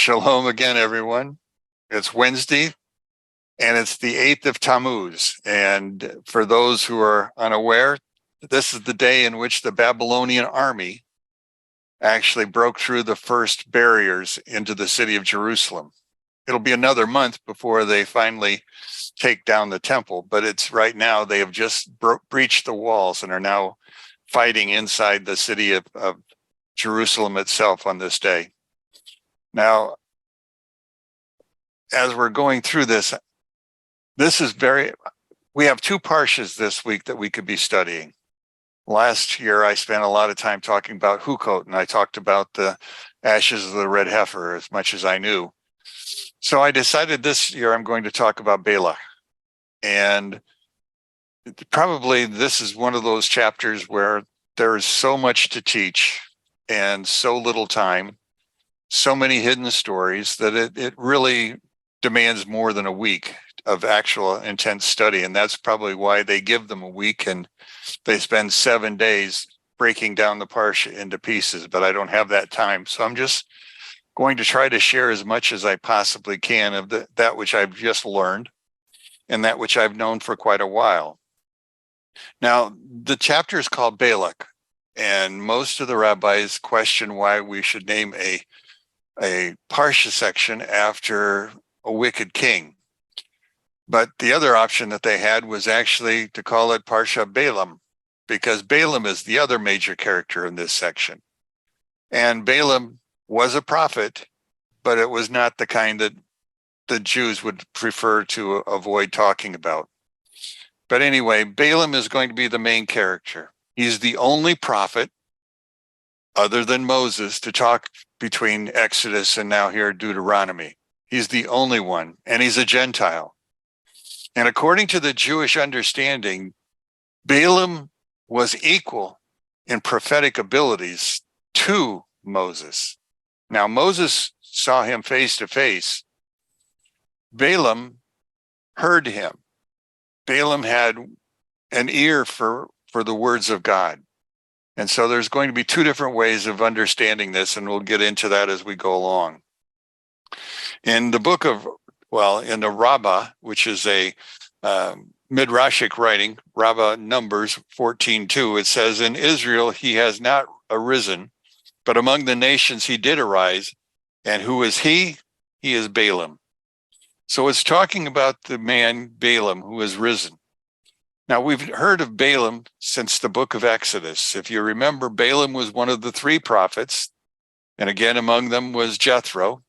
Shalom again, everyone. It's Wednesday, and it's the 8th of Tammuz. And for those who are unaware, this is the day in which the Babylonian army actually broke through the first barriers into the city of Jerusalem. It'll be another month before they finally take down the temple, but it's right now they have just breached the walls and are now fighting inside the city of Jerusalem itself on this day. Now, as we're going through this is we have two parshas this week that we could be studying. Last year, I spent a lot of time talking about Hukot, and I talked about the ashes of the red heifer as much as I knew. So I decided this year I'm going to talk about Balak. And probably this is one of those chapters where there is so much to teach and so little time, so many hidden stories that it really demands more than a week of actual intense study. And that's probably why they give them a week and they spend 7 days breaking down the parsha into pieces, but I don't have that time. So I'm just going to try to share as much as I possibly can of that which I've just learned and that which I've known for quite a while. Now, the chapter is called Balak, and most of the rabbis question why we should name a parsha section after a wicked king. But the other option that they had was actually to call it Parsha Balaam, because Balaam is the other major character in this section. And Balaam was a prophet, but it was not the kind that the Jews would prefer to avoid talking about. But anyway, Balaam is going to be the main character. He's the only prophet other than Moses to talk between Exodus and now here Deuteronomy. He's the only one, and he's a Gentile. And according to the Jewish understanding, Balaam was equal in prophetic abilities to Moses. Now, Moses saw him face to face. Balaam heard him. Balaam had an ear for the words of God. And so there's going to be two different ways of understanding this, and we'll get into that as we go along. In the in the Rabbah, which is a Midrashic writing, Rabbah Numbers 14:2, it says, "In Israel he has not arisen, but among the nations he did arise. And who is he? He is Balaam." So it's talking about the man Balaam who has risen. Now, we've heard of Balaam since the book of Exodus. If you remember, Balaam was one of the three prophets. And again, among them was Jethro,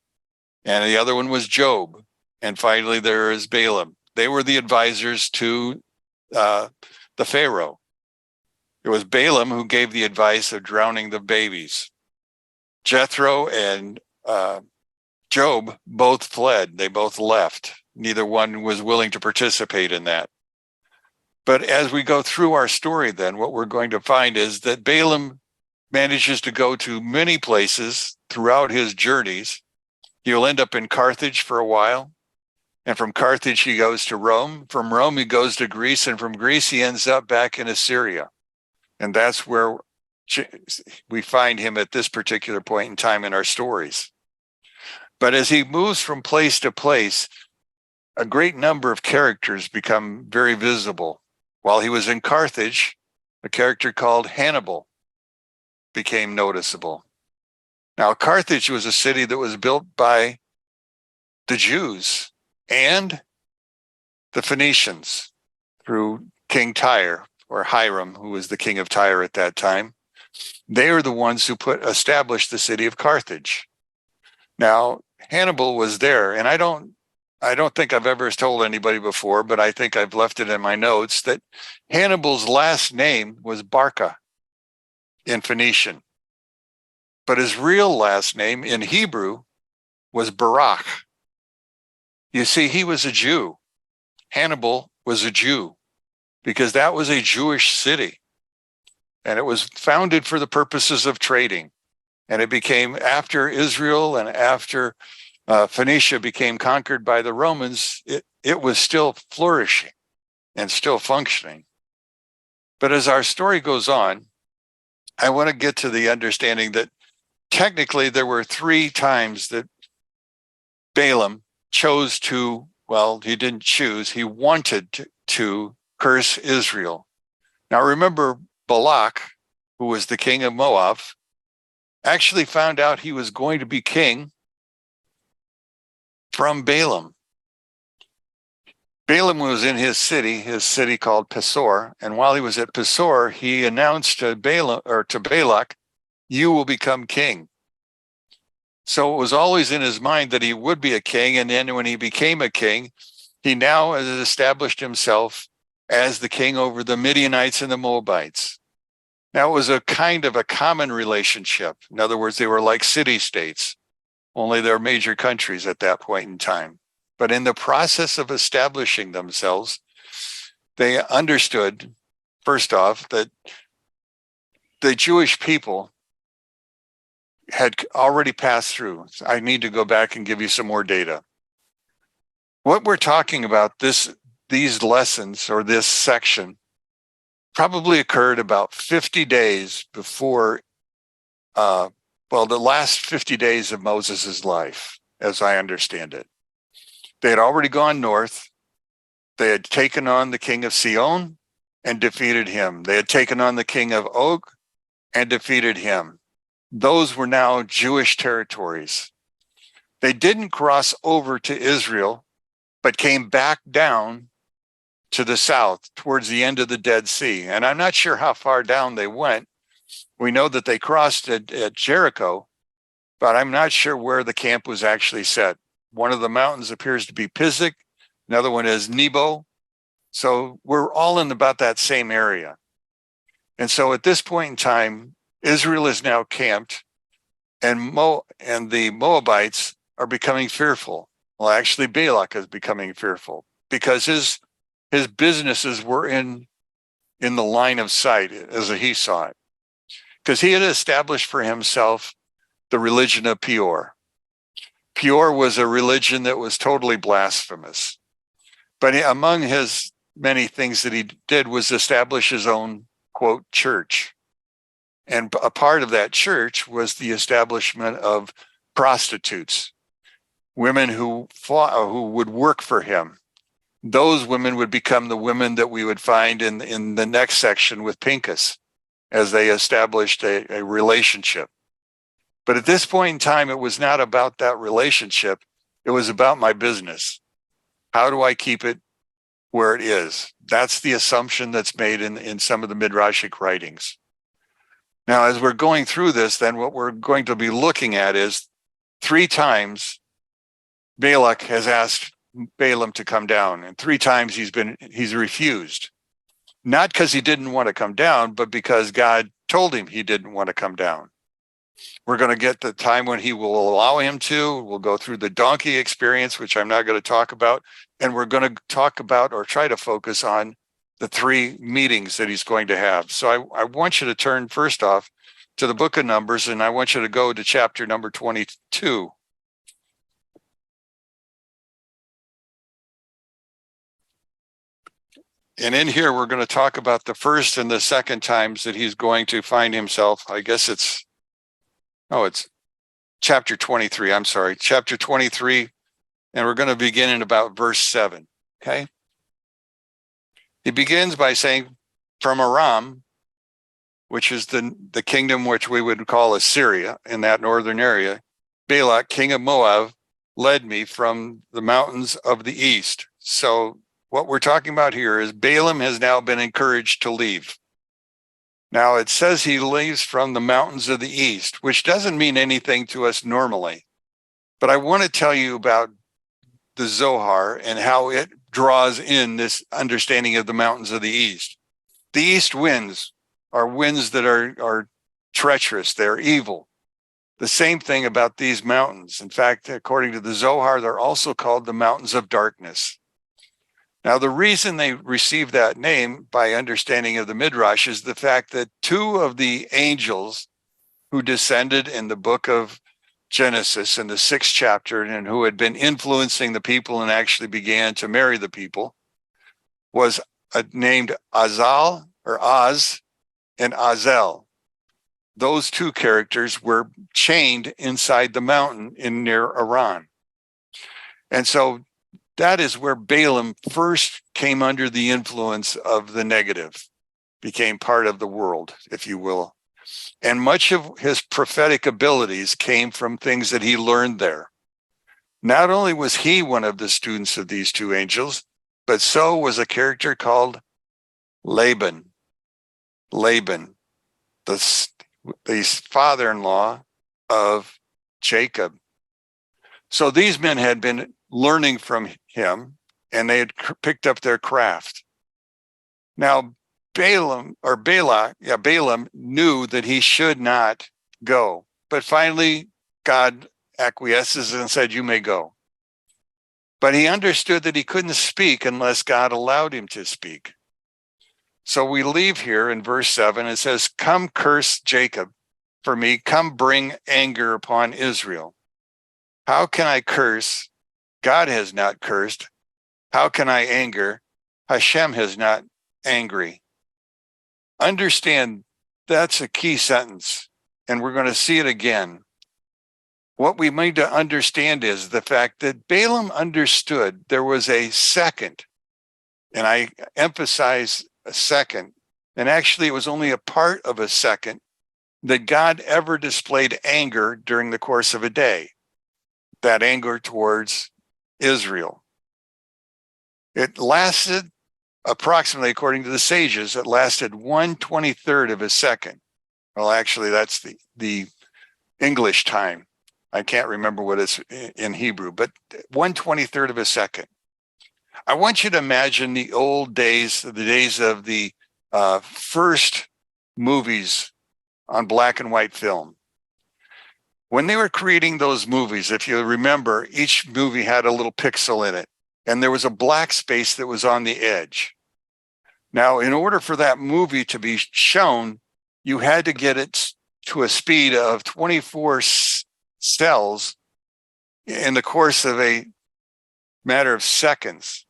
and the other one was Job. And finally, there is Balaam. They were the advisors to the Pharaoh. It was Balaam who gave the advice of drowning the babies. Jethro and Job both fled. They both left. Neither one was willing to participate in that. But as we go through our story, then, what we're going to find is that Balaam manages to go to many places throughout his journeys. He'll end up in Carthage for a while. And from Carthage, he goes to Rome. From Rome, he goes to Greece. And from Greece, he ends up back in Assyria. And that's where we find him at this particular point in time in our stories. But as he moves from place to place, a great number of characters become very visible. While he was in Carthage, a character called Hannibal became noticeable. Now, Carthage was a city that was built by the Jews and the Phoenicians through King Tyre, or Hiram, who was the king of Tyre at that time. They are the ones who established the city of Carthage. Now, Hannibal was there, and I don't think I've ever told anybody before, but I think I've left it in my notes, that Hannibal's last name was Barca in Phoenician. But his real last name in Hebrew was Barak. You see, he was a Jew. Hannibal was a Jew because that was a Jewish city. And it was founded for the purposes of trading. And it became, after Israel and after Phoenicia became conquered by the Romans, it was still flourishing and still functioning. But as our story goes on, I want to get to the understanding that technically there were 3 times that Balaam chose to, well, he didn't choose, he wanted to curse Israel. Now remember, Balak, who was the king of Moab, actually found out he was going to be king from Balaam. Balaam was in his city called Pesor, and while he was at Pesor, he announced to Balak, "You will become king." So it was always in his mind that he would be a king, and then when he became a king, he now has established himself as the king over the Midianites and the Moabites. Now it was a kind of a common relationship. In other words, they were like city-states, only they're major countries at that point in time. But in the process of establishing themselves, they understood, first off, that the Jewish people had already passed through. I need to go back and give you some more data. What we're talking about, these lessons or this section, probably occurred about 50 days before, the last 50 days of Moses' life, as I understand it. They had already gone north. They had taken on the king of Sion and defeated him. They had taken on the king of Og and defeated him. Those were now Jewish territories. They didn't cross over to Israel, but came back down to the south towards the end of the Dead Sea. And I'm not sure how far down they went. We know that they crossed at Jericho, but I'm not sure where the camp was actually set. One of the mountains appears to be Pisgah. Another one is Nebo. So we're all in about that same area. And so at this point in time, Israel is now camped, and the Moabites are becoming fearful. Well, actually, Balak is becoming fearful because his businesses were in the line of sight as he saw it, because he had established for himself the religion of Peor. Peor was a religion that was totally blasphemous. But among his many things that he did was establish his own, quote, church. And a part of that church was the establishment of prostitutes, women who would work for him. Those women would become the women that we would find in the next section with Pinchas, as they established a relationship. But at this point in time, it was not about that relationship. It was about my business. How do I keep it where it is? That's the assumption that's made in some of the Midrashic writings. Now, as we're going through this, then what we're going to be looking at is 3 times Balak has asked Balaam to come down, and 3 times he's refused. Not because he didn't want to come down, but because God told him he didn't want to come down. We're going to get the time when he will allow him to. We'll go through the donkey experience, which I'm not going to talk about. And we're going to talk about or try to focus on the 3 meetings that he's going to have. So I want you to turn first off to the book of Numbers, and I want you to go to chapter number 22. And in here, we're going to talk about the first and the second times that he's going to find himself. I guess it's chapter 23. I'm sorry, chapter 23. And we're going to begin in about verse 7. Okay. He begins by saying, from Aram, which is the kingdom which we would call Assyria in that northern area, Balak, king of Moab, led me from the mountains of the east. So what we're talking about here is Balaam has now been encouraged to leave. Now it says he leaves from the mountains of the east, which doesn't mean anything to us normally. But I want to tell you about the Zohar and how it draws in this understanding of the mountains of the east. The east winds are winds that are treacherous, they're evil. The same thing about these mountains. In fact, according to the Zohar, they're also called the mountains of darkness. Now, the reason they received that name by understanding of the Midrash is the fact that 2 of the angels who descended in the book of Genesis in the 6th chapter and who had been influencing the people and actually began to marry the people was named Azal or Az and Azel. Those 2 characters were chained inside the mountain near Iran. And so that is where Balaam first came under the influence of the negative, became part of the world, if you will. And much of his prophetic abilities came from things that he learned there. Not only was he one of the students of these two angels, but so was a character called Laban. Laban, the father-in-law of Jacob. So these men had been learning from him, and they had picked up their craft. Now, Balaam knew that he should not go, but finally God acquiesces and said, "You may go." But he understood that he couldn't speak unless God allowed him to speak. So we leave here in verse 7. It says, "Come curse Jacob for me. Come bring anger upon Israel. How can I curse? God has not cursed. How can I anger? Hashem has not angry." Understand, that's a key sentence, and we're going to see it again. What we need to understand is the fact that Balaam understood there was a second, and I emphasize a second, and actually it was only a part of a second, that God ever displayed anger during the course of a day, that anger towards Israel. It lasted approximately, according to the sages, it lasted 1/23 of a second. Well, actually, that's the English time. I can't remember what it's in Hebrew, but 1/23 of a second. I want you to imagine the old days, the days of the first movies on black and white film. When they were creating those movies, if you remember, each movie had a little pixel in it, and there was a black space that was on the edge. Now, in order for that movie to be shown, you had to get it to a speed of 24 cells in the course of a matter of seconds.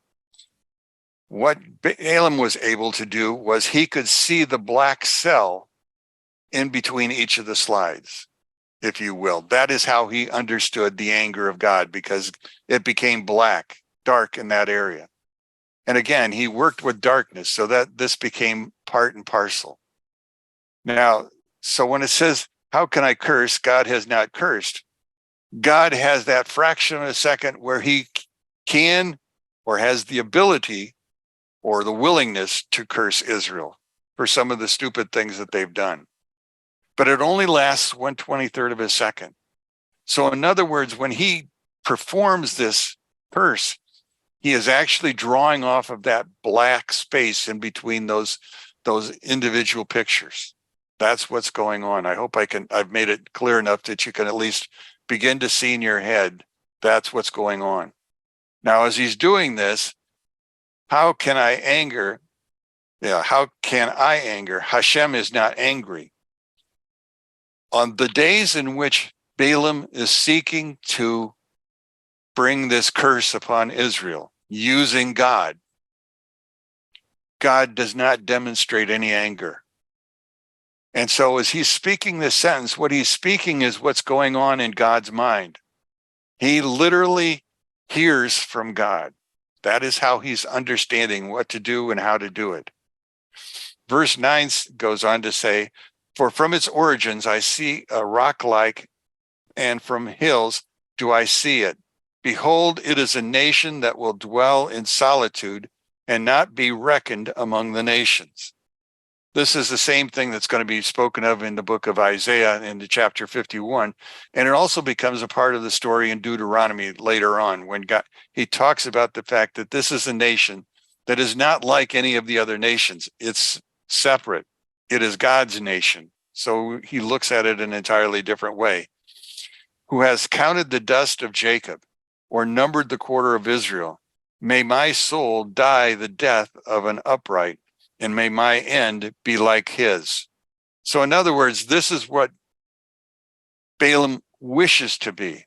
What Balaam was able to do was he could see the black cell in between each of the slides, if you will. That is how he understood the anger of God, because it became black, dark in that area. And again, he worked with darkness so that this became part and parcel. Now, so when it says, "How can I curse? God has not cursed." God has that fraction of a second where he can or has the ability or the willingness to curse Israel for some of the stupid things that they've done. But it only lasts 1/23 of a second. So in other words, when he performs this curse, he is actually drawing off of that black space in between those individual pictures. That's what's going on. I hope I've made it clear enough that you can at least begin to see in your head that's what's going on. Now, as he's doing this, how can I anger? How can I anger? Hashem is not angry. On the days in which Balaam is seeking to bring this curse upon Israel using God, God does not demonstrate any anger. And so as he's speaking this sentence, what he's speaking is what's going on in God's mind. He literally hears from God. That is how he's understanding what to do and how to do it. Verse 9 goes on to say, "For from its origins I see a rock-like, and from hills do I see it. Behold, it is a nation that will dwell in solitude and not be reckoned among the nations." This is the same thing that's going to be spoken of in the book of Isaiah in the chapter 51. And it also becomes a part of the story in Deuteronomy later on when he talks about the fact that this is a nation that is not like any of the other nations. It's separate. It is God's nation. So he looks at it in an entirely different way. "Who has counted the dust of Jacob or numbered the quarter of Israel? May my soul die the death of an upright, and may my end be like his." So in other words, this is what Balaam wishes to be.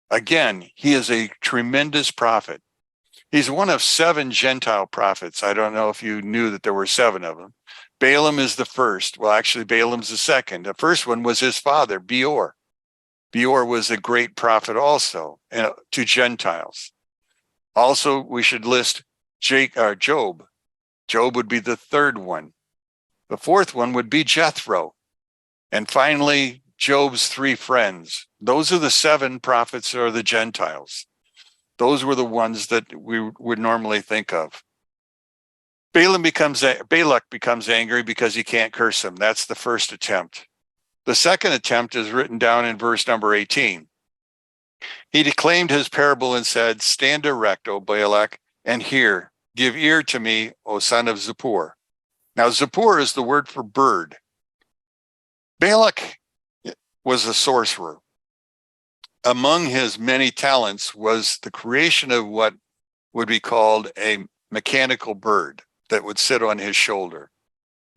Again, he is a tremendous prophet. He's one of 7 Gentile prophets. I don't know if you knew that there were 7 of them. Balaam is the first. Well, actually, Balaam's the second. The first one was his father, Beor. Beor was a great prophet also to Gentiles. Also, we should list Job. Job would be the third one. The fourth one would be Jethro. And finally, Job's three friends. Those are the seven prophets or the Gentiles. Those were the ones that we would normally think of. Balak becomes angry because he can't curse him. That's the first attempt. The second attempt is written down in verse number 18. He declaimed his parable and said, "Stand erect, O Balak, and hear. Give ear to me, O son of Zippor." Now, Zippor is the word for bird. Balak was a sorcerer. Among his many talents was the creation of what would be called a mechanical bird that would sit on his shoulder.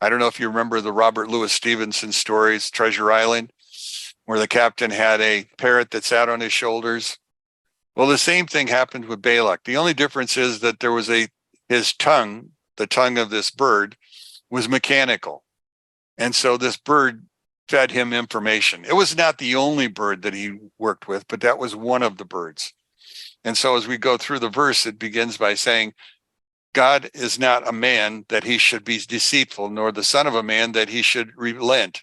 I don't know if you remember the Robert Louis Stevenson stories, Treasure Island, where the captain had a parrot that sat on his shoulders. Well, the same thing happened with Balak. The only difference is that there was his tongue, the tongue of this bird, was mechanical. And so this bird fed him information. It was not the only bird that he worked with, but that was one of the birds. And so as we go through the verse, it begins by saying, God is not a man that he should be deceitful, nor the son of a man that he should relent.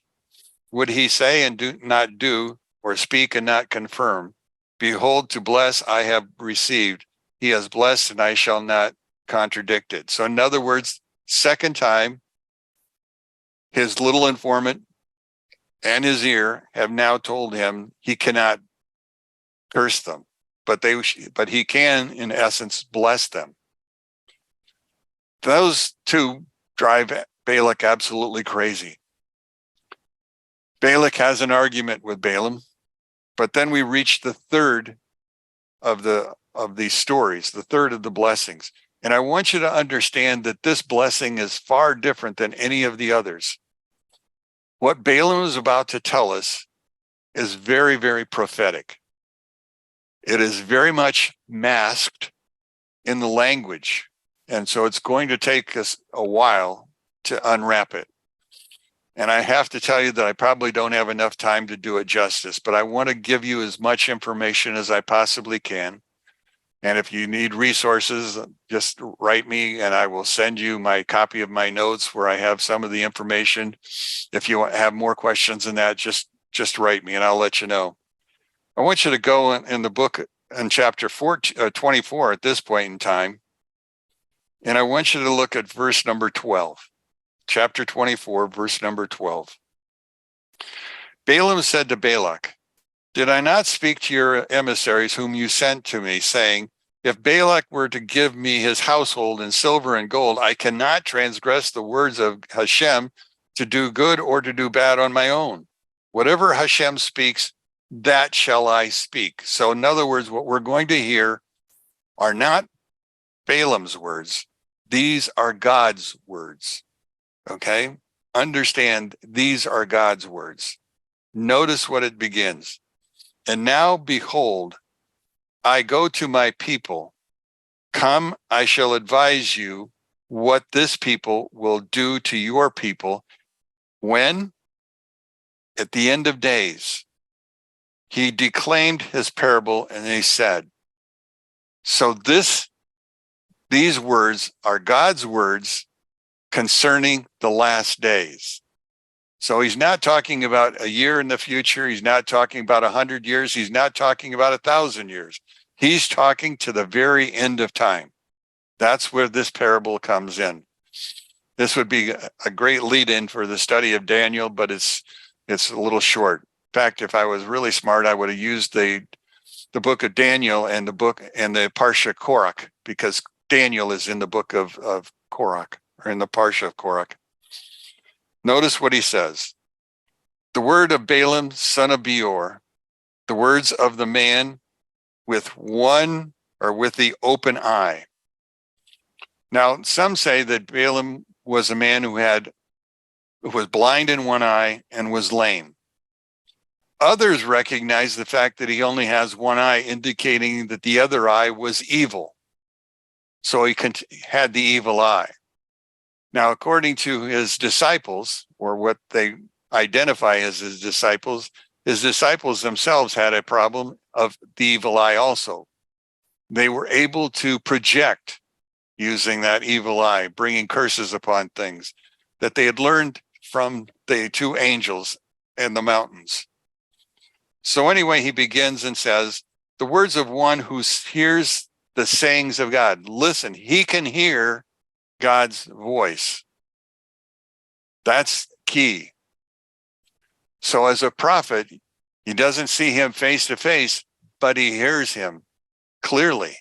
Would he say and do not do, or speak and not confirm? Behold, to bless I have received. He has blessed, and I shall not contradict it. So in other words, second time, his little informant and his ear have now told him he cannot curse them, but he can, in essence, bless them. Those two drive Balak absolutely crazy. Balak has an argument with Balaam, but then we reach the third of these stories, the third of the blessings. And I want you to understand that this blessing is far different than any of the others. What Balaam is about to tell us is very, very prophetic. It is very much masked in the language. And so it's going to take us a while to unwrap it. And I have to tell you that I probably don't have enough time to do it justice, but I want to give you as much information as I possibly can. And if you need resources, just write me and I will send you my copy of my notes where I have some of the information. If you have more questions than that, just write me and I'll let you know. I want you to go in the book in chapter 24 at this point in time. And I want you to look at verse number 12. Chapter 24, verse number 12. Balaam said to Balak, "Did I not speak to your emissaries whom you sent to me, saying, if Balak were to give me his household in silver and gold, I cannot transgress the words of Hashem to do good or to do bad on my own. Whatever Hashem speaks, that shall I speak." So in other words, what we're going to hear are not Balaam's words. These are God's words. Okay? Understand, these are God's words. Notice what it begins. "And now, behold, I go to my people. Come, I shall advise you what this people will do to your people when, at the end of days." He declaimed his parable and he said, so these words are God's words concerning the last days. So he's not talking about a year in the future. He's not talking about 100 years. He's not talking about 1,000 years. He's talking to the very end of time. That's where this parable comes in. This would be a great lead-in for the study of Daniel, but it's a little short. In fact, if I was really smart, I would have used the book of Daniel and the Parsha Korach, because Daniel is in the book of Korach, or in the Parsha of Korach. Notice what he says. "The word of Balaam, son of Beor, the words of the man with the open eye." Now, some say that Balaam was a man who was blind in one eye and was lame. Others recognize the fact that he only has one eye, indicating that the other eye was evil. So he had the evil eye. Now, according to his disciples, or what they identify as his disciples, his disciples themselves had a problem of the evil eye also. They were able to project using that evil eye, bringing curses upon things that they had learned from the two angels in the mountains. So anyway, he begins and says, the words of one who hears the sayings of God. Listen, he can hear God's voice. That's key. So as a prophet, he doesn't see him face to face, but he hears him clearly.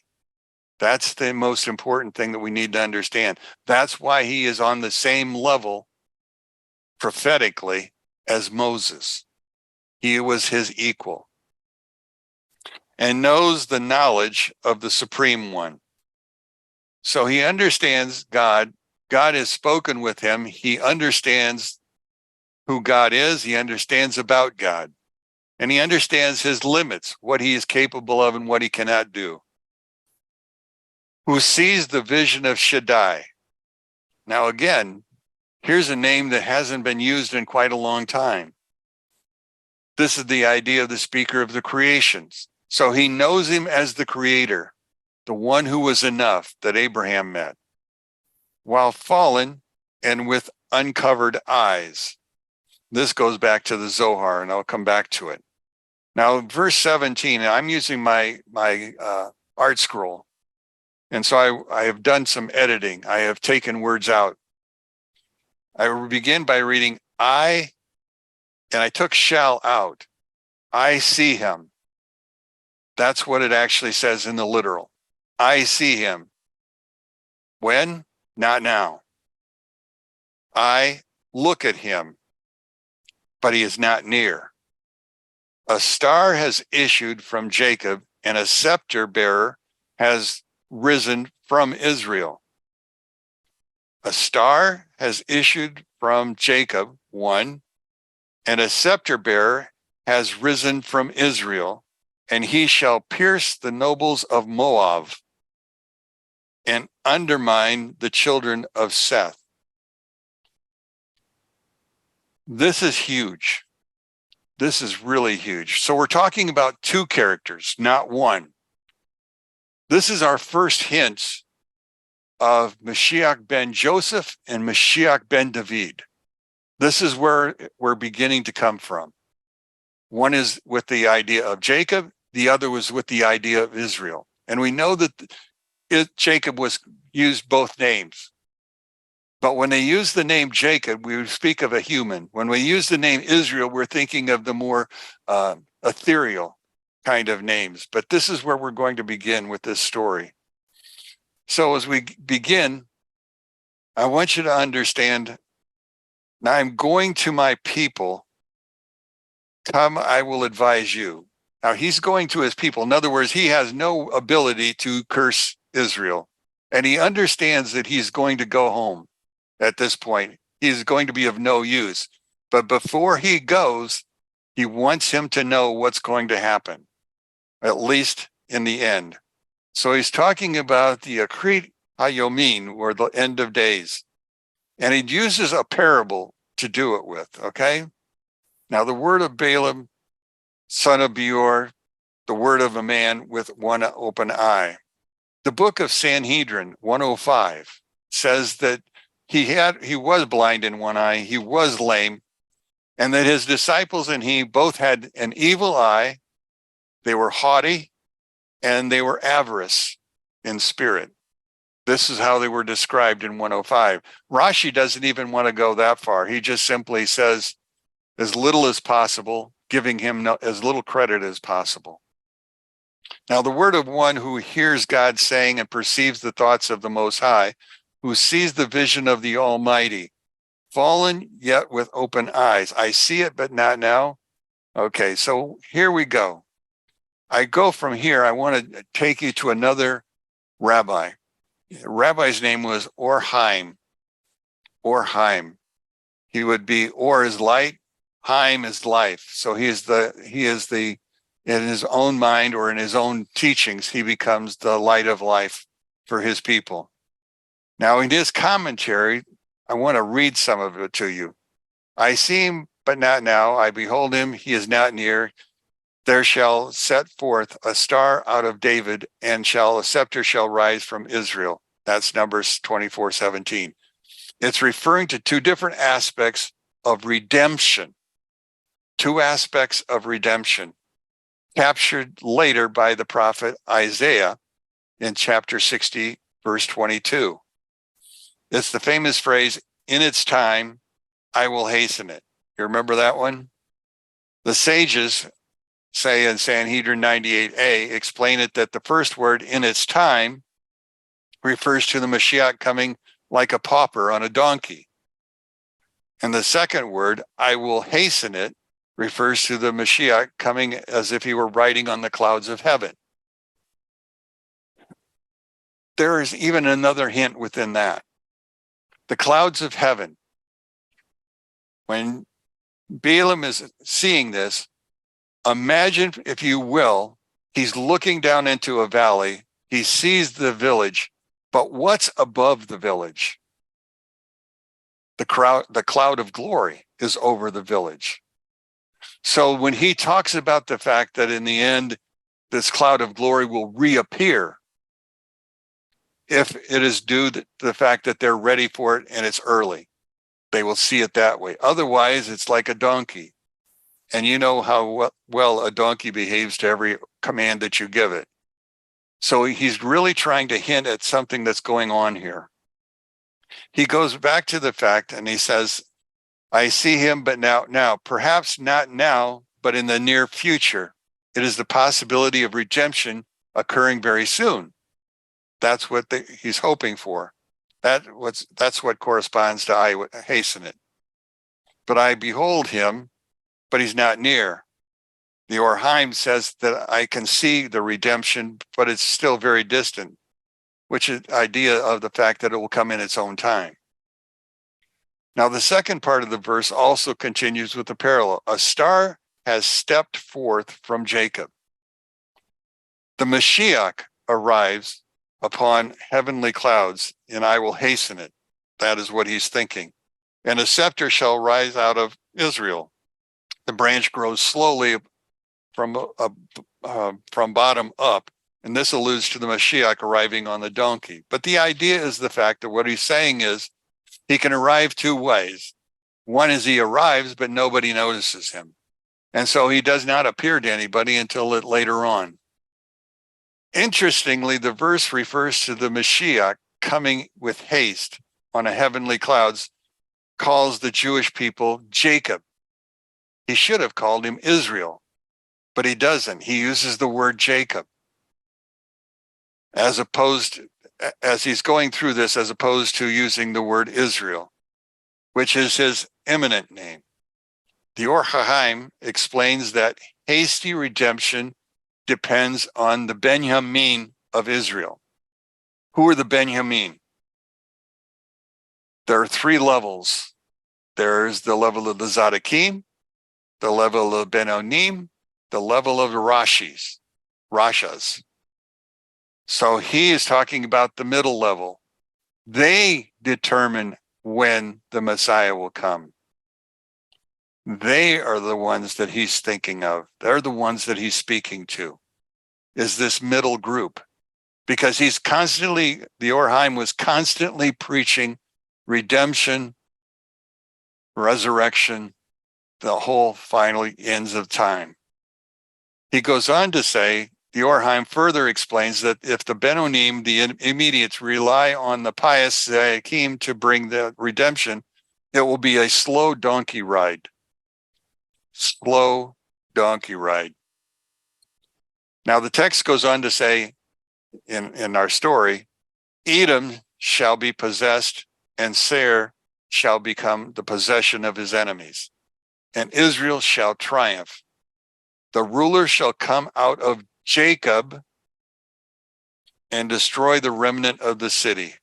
That's the most important thing that we need to understand. That's why he is on the same level prophetically as Moses. He was his equal and knows the knowledge of the Supreme One. So he understands God. God has spoken with him. He understands who God is. He understands about God. And he understands his limits, what he is capable of and what he cannot do. Who sees the vision of Shaddai. Now again, here's a name that hasn't been used in quite a long time. This is the idea of the speaker of the creations. So he knows him as the creator, the one who was enough that Abraham met, while fallen and with uncovered eyes. This goes back to the Zohar, and I'll come back to it. Now, verse 17, I'm using my art scroll. And so I have done some editing. I have taken words out. I will begin by reading, and I took shall out. I see him. That's what it actually says in the literal. I see him. When? Not now. I look at him, but he is not near. A star has issued from Jacob, and a scepter bearer has risen from Israel. A star has issued from Jacob, one, and a scepter bearer has risen from Israel, and he shall pierce the nobles of Moab and undermine the children of Seth. This is huge. This is really huge. So we're talking about two characters, not one. This is our first hint of Mashiach ben Joseph and Mashiach ben David. This is where we're beginning to come from. One is with the idea of Jacob, the other was with the idea of Israel. And we know that Jacob was used both names. But when they use the name Jacob, we speak of a human. When we use the name Israel, we're thinking of the more ethereal kind of names. But this is where we're going to begin with this story. So as we begin, I want you to understand, now I'm going to my people. Come, I will advise you. Now he's going to his people. In other words, he has no ability to curse Israel. And he understands that he's going to go home at this point. He's going to be of no use. But before he goes, he wants him to know what's going to happen, at least in the end. So he's talking about the Akrit HaYomim, or the end of days. And he uses a parable to do it with, okay? Now the word of Balaam, son of Beor, the word of a man with one open eye. The book of Sanhedrin 105 says that he was blind in one eye, he was lame, and that his disciples and he both had an evil eye. They were haughty and they were avaricious in spirit. This is how they were described in 105. Rashi doesn't even want to go that far. He just simply says as little as possible, giving him as little credit as possible. Now, the word of one who hears God saying and perceives the thoughts of the Most High, who sees the vision of the Almighty, fallen yet with open eyes. I see it, but not now. Okay, so here we go. I go from here. I want to take you to another rabbi. The rabbi's name was Orhaim. Orhaim. He would be, Or is light, Haim is life. So he is the in his own mind or in his own teachings, he becomes the light of life for his people. Now in his commentary, I want to read some of it to you. I see him but not now. I behold him, he is not near. There shall set forth a star out of David, and a scepter shall rise from Israel. That's Numbers 24:17. It's referring to two different aspects of redemption. Two aspects of redemption captured later by the prophet Isaiah in chapter 60, verse 22. It's the famous phrase, in its time, I will hasten it. You remember that one? The sages say in Sanhedrin 98a, explain it that the first word, in its time, refers to the Mashiach coming like a pauper on a donkey. And the second word, I will hasten it, refers to the Mashiach coming as if he were riding on the clouds of heaven. There is even another hint within that. The clouds of heaven. When Balaam is seeing this, imagine, if you will, he's looking down into a valley. He sees the village, but what's above the village? The cloud of glory is over the village. So when he talks about the fact that in the end, this cloud of glory will reappear, if it is due to the fact that they're ready for it and it's early, they will see it that way. Otherwise, it's like a donkey. And you know how well a donkey behaves to every command that you give it. So he's really trying to hint at something that's going on here. He goes back to the fact and he says, I see him, but now, perhaps not now, but in the near future. It is the possibility of redemption occurring very soon. That's what he's hoping for. That's what corresponds to I would hasten it. But I behold him, but he's not near. The Orheim says that I can see the redemption, but it's still very distant, which is the idea of the fact that it will come in its own time. Now, the second part of the verse also continues with the parallel. A star has stepped forth from Jacob. The Mashiach arrives upon heavenly clouds, and I will hasten it. That is what he's thinking. And a scepter shall rise out of Israel. The branch grows slowly from bottom up, and this alludes to the Mashiach arriving on the donkey. But the idea is the fact that what he's saying is he can arrive two ways. One is he arrives, but nobody notices him. And so he does not appear to anybody until later on. Interestingly, the verse refers to the Mashiach coming with haste on a heavenly clouds, calls the Jewish people Jacob. He should have called him Israel, but he doesn't. He uses the word Jacob as he's going through this, as opposed to using the word Israel, which is his imminent name. The Or HaHaim explains that hasty redemption depends on the Benjamin of Israel. Who are the Benjamin? There are three levels. There's the level of the Zadokim, the level of Benonim, the level of the Rashas. So he is talking about the middle level. They determine when the Messiah will come. They are the ones that he's thinking of. They're the ones that he's speaking to, is this middle group. Because the Orheim was constantly preaching redemption, resurrection, the whole final ends of time. He goes on to say, the Orheim further explains that if the Benonim, the immediates, rely on the pious Zadokim to bring the redemption, it will be a slow donkey ride. Slow donkey ride. Now the text goes on to say in our story, Edom shall be possessed and Seir shall become the possession of his enemies, and Israel shall triumph. The ruler shall come out of Jacob and destroy the remnant of the city.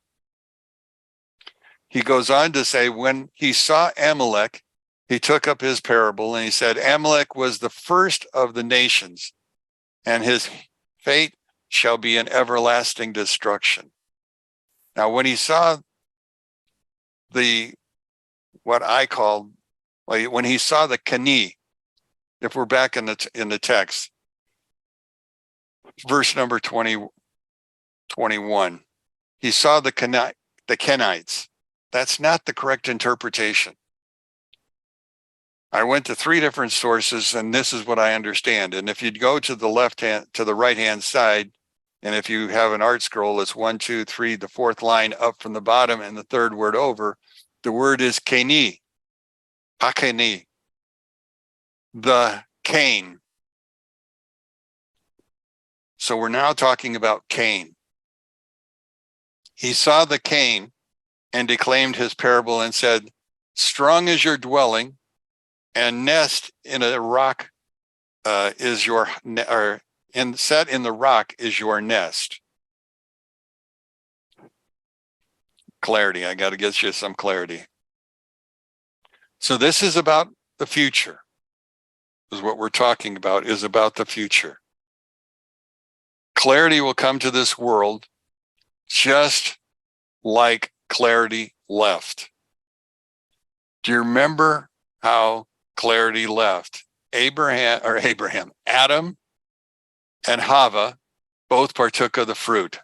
He goes on to say, when he saw Amalek, he took up his parable and he said, Amalek was the first of the nations, and his fate shall be an everlasting destruction. Now, when he saw what I call Like when he saw the Kani, if we're back in the text, verse number 21, he saw the Kenites. That's not the correct interpretation. I went to 3 different sources, and this is what I understand. And if you'd go to the right-hand side, and if you have an art scroll, it's 1, 2, 3, the 4th line up from the bottom, and the 3rd word over. The word is Keni, Hakeni, the Cain. So we're now talking about Cain. He saw the Cain and declaimed his parable and said, strong is your dwelling, and nest in a rock is your, and set in the rock is your nest. Clarity. I got to get you some clarity. So this is about the future. This is what we're talking about, is about the future. Clarity will come to this world just like clarity left. Do you remember how clarity left? Adam and Hava both partook of the fruit.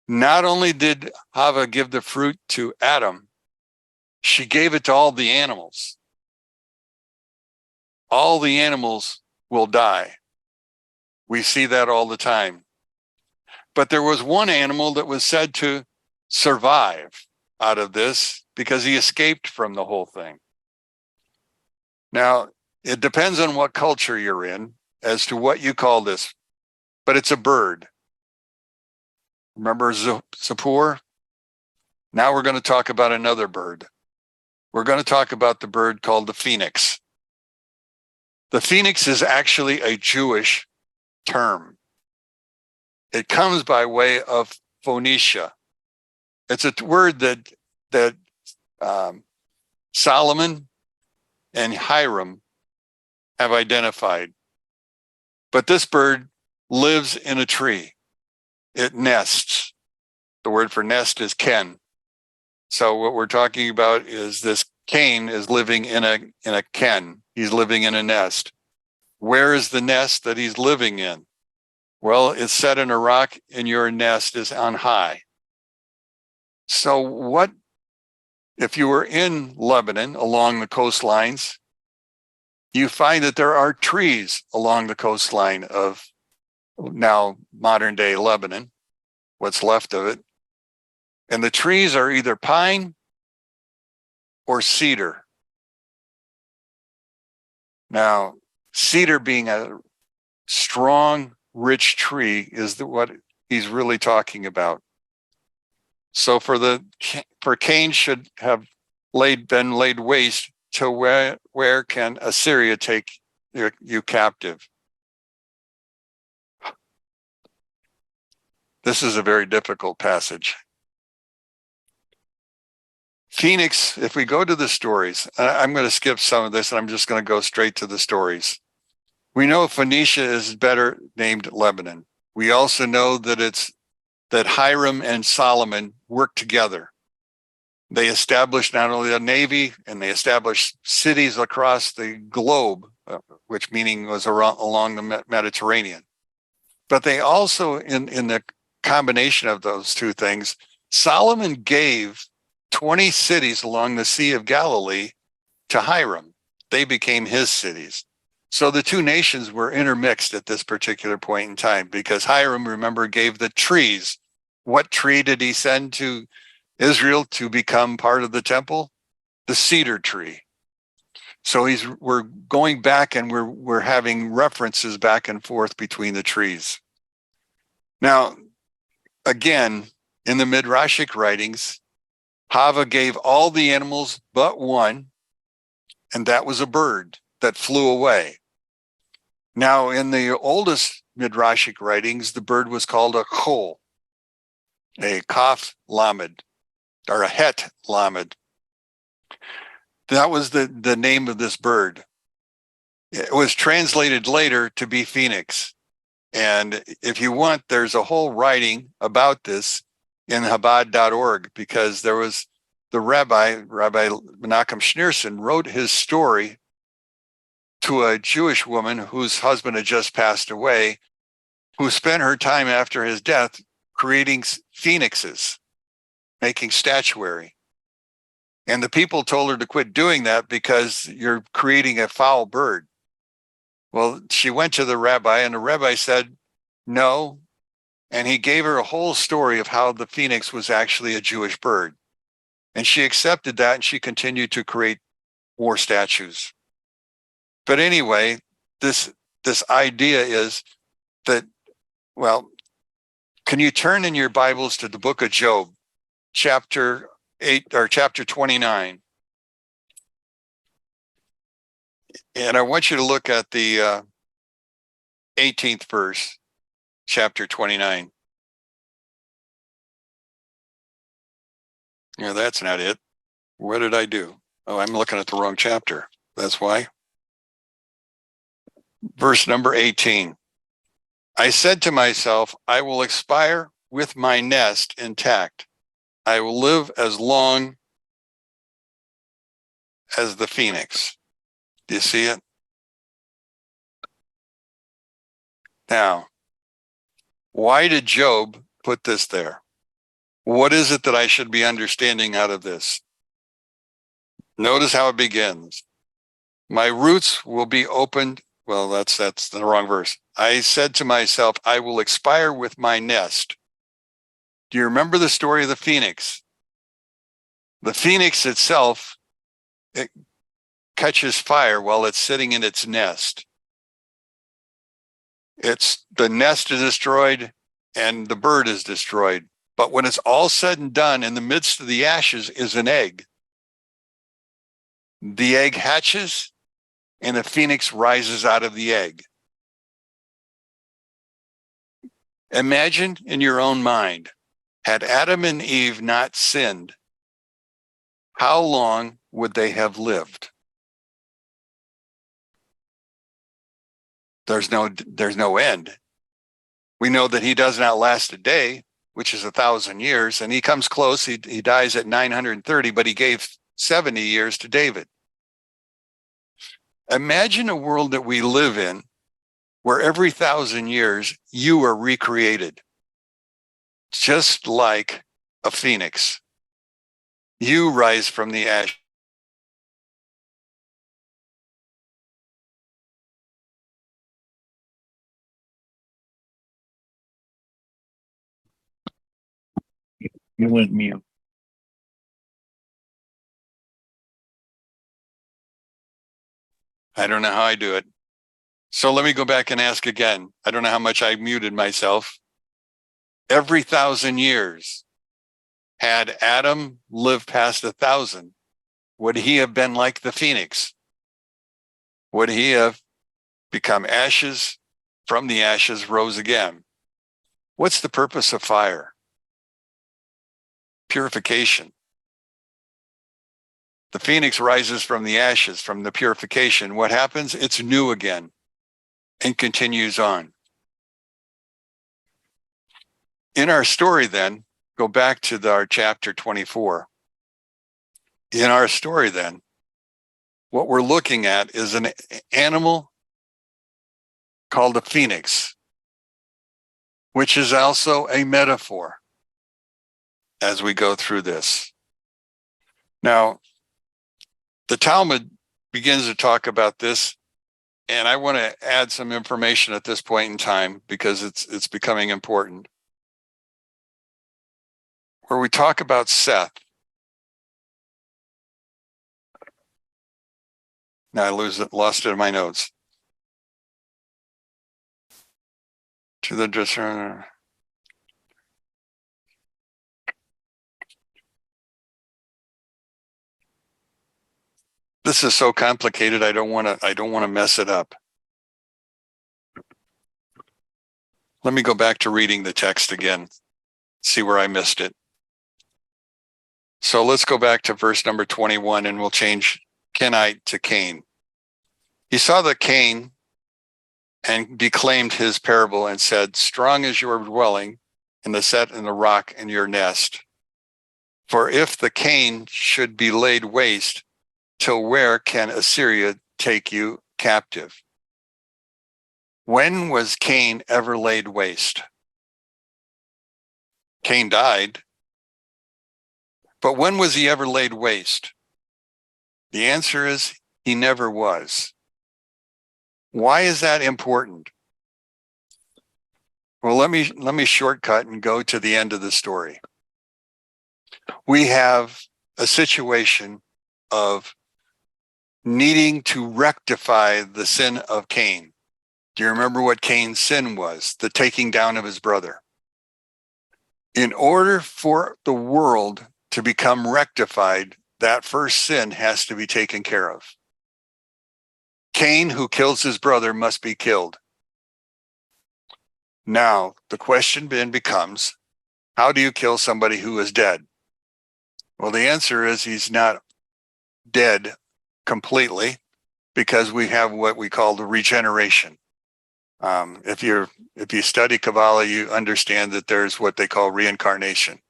Not only did Hava give the fruit to Adam, she gave it to all the animals. All the animals will die. We see that all the time. But there was one animal that was said to survive out of this because he escaped from the whole thing. Now, it depends on what culture you're in as to what you call this, but it's a bird. Remember Zippor? Now we're going to talk about another bird. We're going to talk about the bird called the phoenix. The phoenix is actually a Jewish term. It comes by way of Phoenicia. It's a word that Solomon and Hiram have identified. But this bird lives in a tree. It nests. The word for nest is ken. So what we're talking about is this Cain is living in a ken. He's living in a nest. Where is the nest that he's living in? Well, it's set in a rock, and your nest is on high. So what if you were in Lebanon along the coastlines? You find that there are trees along the coastline of now modern day Lebanon, what's left of it. And the trees are either pine or cedar. Now, cedar being a strong, rich tree is what he's really talking about. So for Cain should have been laid waste to where can Assyria take you captive? This is a very difficult passage. Phoenix, if we go to the stories, I'm going to skip some of this and I'm just going to go straight to the stories. We know Phoenicia is better named Lebanon. We also know that Hiram and Solomon worked together. They established not only a navy, and they established cities across the globe, which meaning was along the Mediterranean. But they also, in the combination of those two things, Solomon gave 20 cities along the Sea of Galilee to Hiram. They became his cities. So the two nations were intermixed at this particular point in time because Hiram, remember, gave the trees. What tree did he send to Israel to become part of the temple? The cedar tree. So we're going back and we're having references back and forth between the trees. Now, again, in the Midrashic writings, Hava gave all the animals but one, and that was a bird that flew away. Now, in the oldest Midrashic writings, the bird was called a chol, a kaf lamed, or a het lamed. That was the name of this bird. It was translated later to be phoenix. And if you want, there's a whole writing about this in Chabad.org, because there was the Rabbi Menachem Schneerson, wrote his story to a Jewish woman whose husband had just passed away, who spent her time after his death creating phoenixes, making statuary. And the people told her to quit doing that because you're creating a foul bird. Well, she went to the rabbi, and the rabbi said, no. And he gave her a whole story of how the phoenix was actually a Jewish bird. And she accepted that, and she continued to create more statues. But anyway, this idea is that, well, can you turn in your Bibles to the book of Job, chapter 8 or chapter 29? And I want you to look at the 18th verse, chapter 29. Yeah, that's not it. What did I do? Oh, I'm looking at the wrong chapter. That's why. Verse number 18. I said to myself, I will expire with my nest intact. I will live as long as the phoenix. Do you see it? Now, why did Job put this there? What is it that I should be understanding out of this? Notice how it begins. My roots will be opened. Well, that's the wrong verse. I said to myself, I will expire with my nest. Do you remember the story of the phoenix? The phoenix itself, it catches fire while it's sitting in its nest. The nest is destroyed and the bird is destroyed. But when it's all said and done, in the midst of the ashes is an egg. The egg hatches and the phoenix rises out of the egg. Imagine in your own mind, had Adam and Eve not sinned, how long would they have lived? There's no end. We know that he does not last a day, which is 1,000 years, and he comes close. He dies at 930, but he gave 70 years to David. Imagine a world that we live in where every 1,000 years you are recreated, just like a phoenix. You rise from the ash. You went mute. I don't know how I do it. So let me go back and ask again. I don't know how much I muted myself. Every 1,000 years, had Adam lived past 1,000, would he have been like the phoenix? Would he have become ashes? From the ashes rose again. What's the purpose of fire? Purification. The phoenix rises from the ashes, from the purification. What happens? It's new again and continues on. In our story then, go back to our chapter 24. In our story then, what we're looking at is an animal called a phoenix, which is also a metaphor as we go through this. Now, the Talmud begins to talk about this, and I want to add some information at this point in time because it's becoming important. Where we talk about Seth. Now I lost it in my notes. To the discerner. This is so complicated. I don't want to mess it up. Let me go back to reading the text again. See where I missed it. So let's go back to verse number 21 and we'll change Kenite to Cain. He saw the Cain and declaimed his parable and said, strong is your dwelling, and the set in the rock in your nest. For if the Cain should be laid waste, till where can Assyria take you captive? When was Cain ever laid waste? Cain died, but when was he ever laid waste? The answer is he never was. Why is that important? Well, let me shortcut and go to the end of the story. We have a situation of needing to rectify the sin of Cain. Do you remember what Cain's sin was? The taking down of his brother. In order for the world to become rectified, that first sin has to be taken care of. Cain, who kills his brother, must be killed. Now, the question then becomes, how do you kill somebody who is dead? Well, the answer is he's not dead completely, because we have what we call the regeneration. If you study Kabbalah, you understand that there's what they call reincarnation.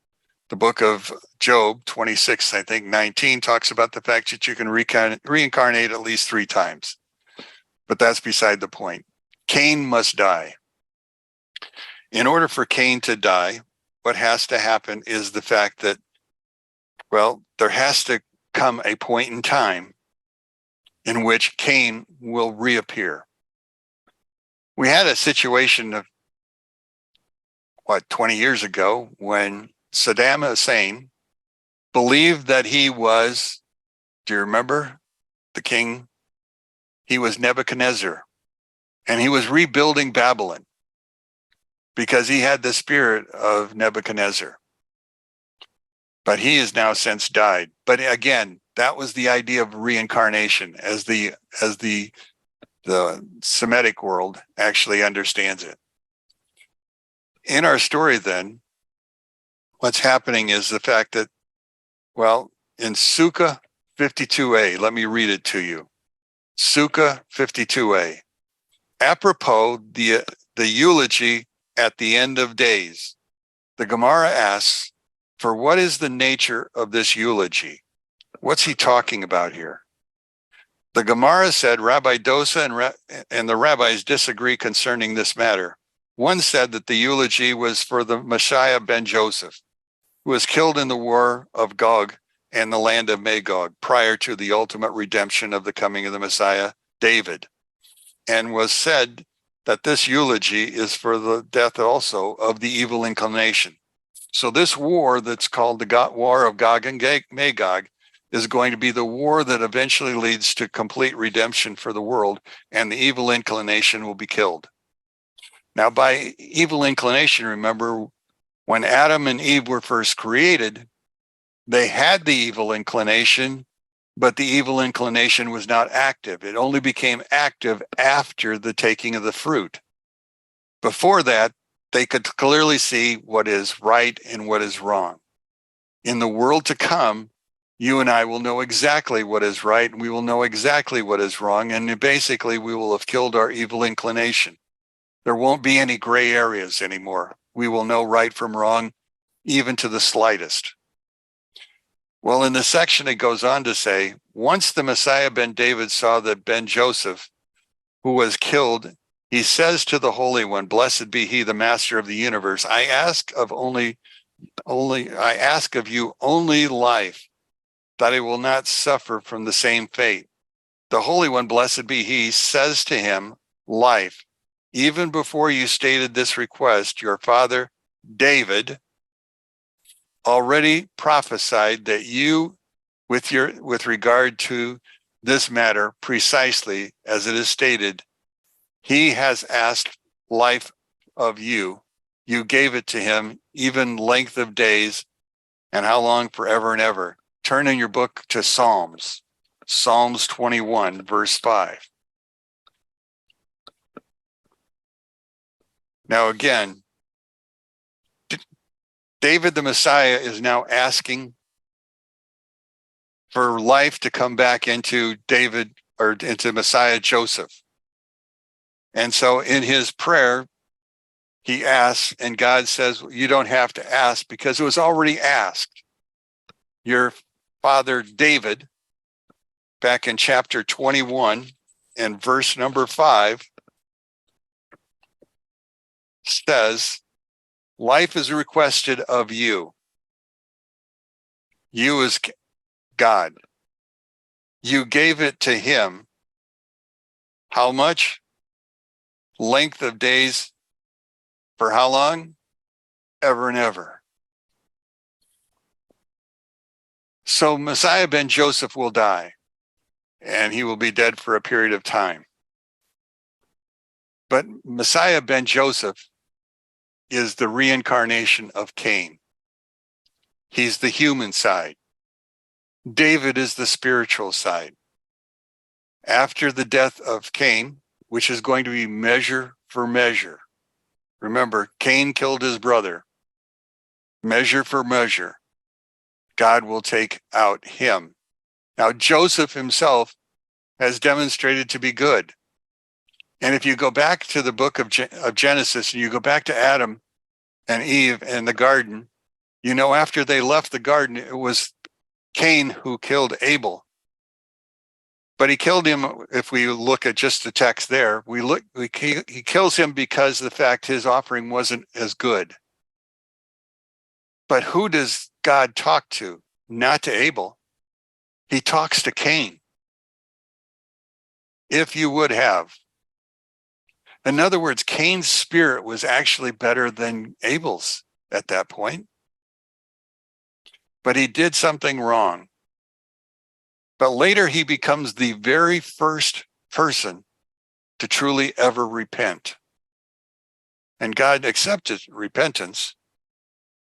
The book of Job 26, I think 19, talks about the fact that you can reincarnate at least 3 times. But that's beside the point. Cain must die. In order for Cain to die, what has to happen is the fact that, well, there has to come a point in time in which Cain will reappear. We had a situation of, 20 years ago, when Saddam Hussein believed that he was, do you remember, the king? He was Nebuchadnezzar, and he was rebuilding Babylon because he had the spirit of Nebuchadnezzar. But he has now since died. But again, that was the idea of reincarnation as the Semitic world actually understands it. In our story then, what's happening is the fact that, well, in Sukkah 52a, let me read it to you. Sukkah 52a. Apropos the eulogy at the end of days, the Gemara asks, for what is the nature of this eulogy? What's he talking about here? The Gemara said Rabbi Dosa and the rabbis disagree concerning this matter. One said that the eulogy was for the Messiah ben Joseph, who was killed in the war of Gog and the land of Magog prior to the ultimate redemption of the coming of the Messiah, David, and was said that this eulogy is for the death also of the evil inclination. So this war that's called the War of Gog and Magog is going to be the war that eventually leads to complete redemption for the world, and the evil inclination will be killed. Now, by evil inclination, remember, when Adam and Eve were first created, they had the evil inclination, but the evil inclination was not active. It only became active after the taking of the fruit. Before that, they could clearly see what is right and what is wrong. In the world to come, you and I will know exactly what is right, and we will know exactly what is wrong, and basically we will have killed our evil inclination. There won't be any gray areas anymore. We will know right from wrong, even to the slightest. Well, in the section, it goes on to say, once the Messiah ben David saw that ben Joseph, who was killed, he says to the Holy One, blessed be he, the master of the universe, I ask of you only life, that I will not suffer from the same fate. The Holy One, blessed be he, says to him, life. Even before you stated this request, your father, David, already prophesied that you, with regard to this matter, precisely as it is stated, he has asked life of you. You gave it to him, even length of days, and how long? Forever and ever. Turn in your book to Psalms 21, verse 5. Now again, David the Messiah is now asking for life to come back into David, or into Messiah Joseph. And so in his prayer, he asks, and God says, you don't have to ask because it was already asked. your father David, back in chapter 21 and verse number 5, says, life is requested of you. You as God. You gave it to him. How much? Length of days. For how long? Ever and ever. So Messiah ben Joseph will die, and he will be dead for a period of time. But Messiah ben Joseph is the reincarnation of Cain. He's the human side. David is the spiritual side. After the death of Cain, which is going to be measure for measure. Remember, Cain killed his brother. Measure for measure. God will take out him. Now, Joseph himself has demonstrated to be good. And if you go back to the book of Genesis, and you go back to Adam and Eve in the garden, you know, after they left the garden, it was Cain who killed Abel. But he killed him, if we look at just the text there, he kills him because of the fact his offering wasn't as good. But who does God talk to? Not to Abel. He talks to Cain. If you would have. In other words, Cain's spirit was actually better than Abel's at that point. But he did something wrong. But later he becomes the very first person to truly ever repent. And God accepted repentance,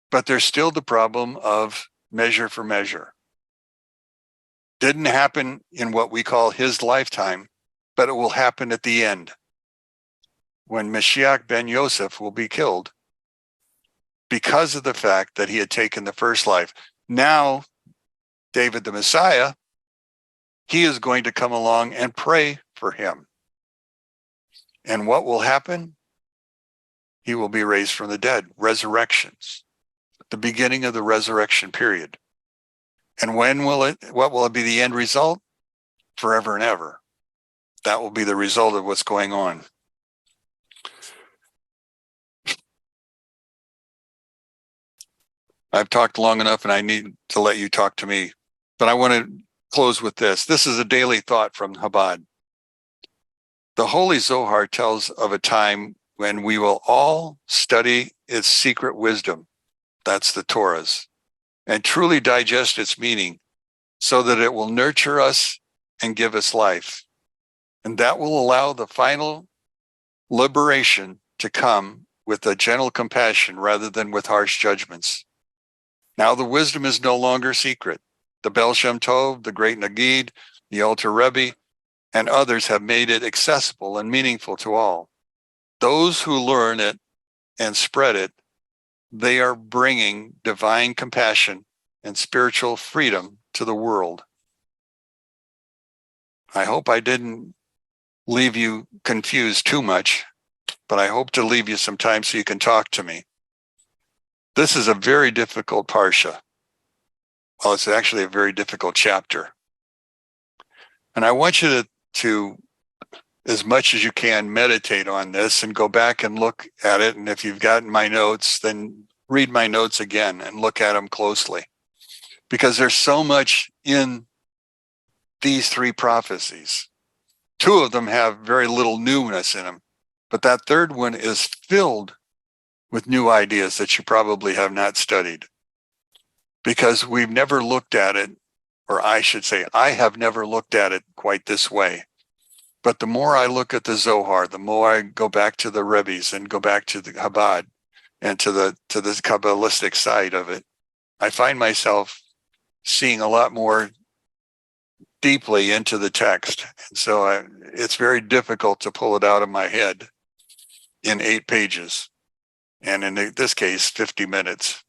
but there's still the problem of measure for measure. Didn't happen in what we call his lifetime, but it will happen at the end, when Mashiach ben Yosef will be killed because of the fact that he had taken the first life. Now, David the Messiah, he is going to come along and pray for him. And what will happen? He will be raised from the dead, resurrections, the beginning of the resurrection period. And what will it be the end result? Forever and ever. That will be the result of what's going on. I've talked long enough and I need to let you talk to me. But I want to close with this. This is a daily thought from Chabad. The Holy Zohar tells of a time when we will all study its secret wisdom. That's the Torahs. And truly digest its meaning so that it will nurture us and give us life. And that will allow the final liberation to come with a gentle compassion rather than with harsh judgments. Now the wisdom is no longer secret. The Bel Shem Tov, the Great Nagid, the Alter Rebbe, and others have made it accessible and meaningful to all. Those who learn it and spread it, they are bringing divine compassion and spiritual freedom to the world. I hope I didn't leave you confused too much, but I hope to leave you some time so you can talk to me. This is a very difficult Parsha. Well, it's actually a very difficult chapter. And I want you to, as much as you can, meditate on this and go back and look at it. And if you've gotten my notes, then read my notes again and look at them closely. Because there's so much in these three prophecies. Two of them have very little newness in them, but that third one is filled with new ideas that you probably have not studied. Because we've never looked at it, or I should say, I have never looked at it quite this way. But the more I look at the Zohar, the more I go back to the Rebbe's and go back to the Chabad and to the Kabbalistic side of it, I find myself seeing a lot more deeply into the text. And so it's very difficult to pull it out of my head in 8 pages. And in this case, 50 minutes.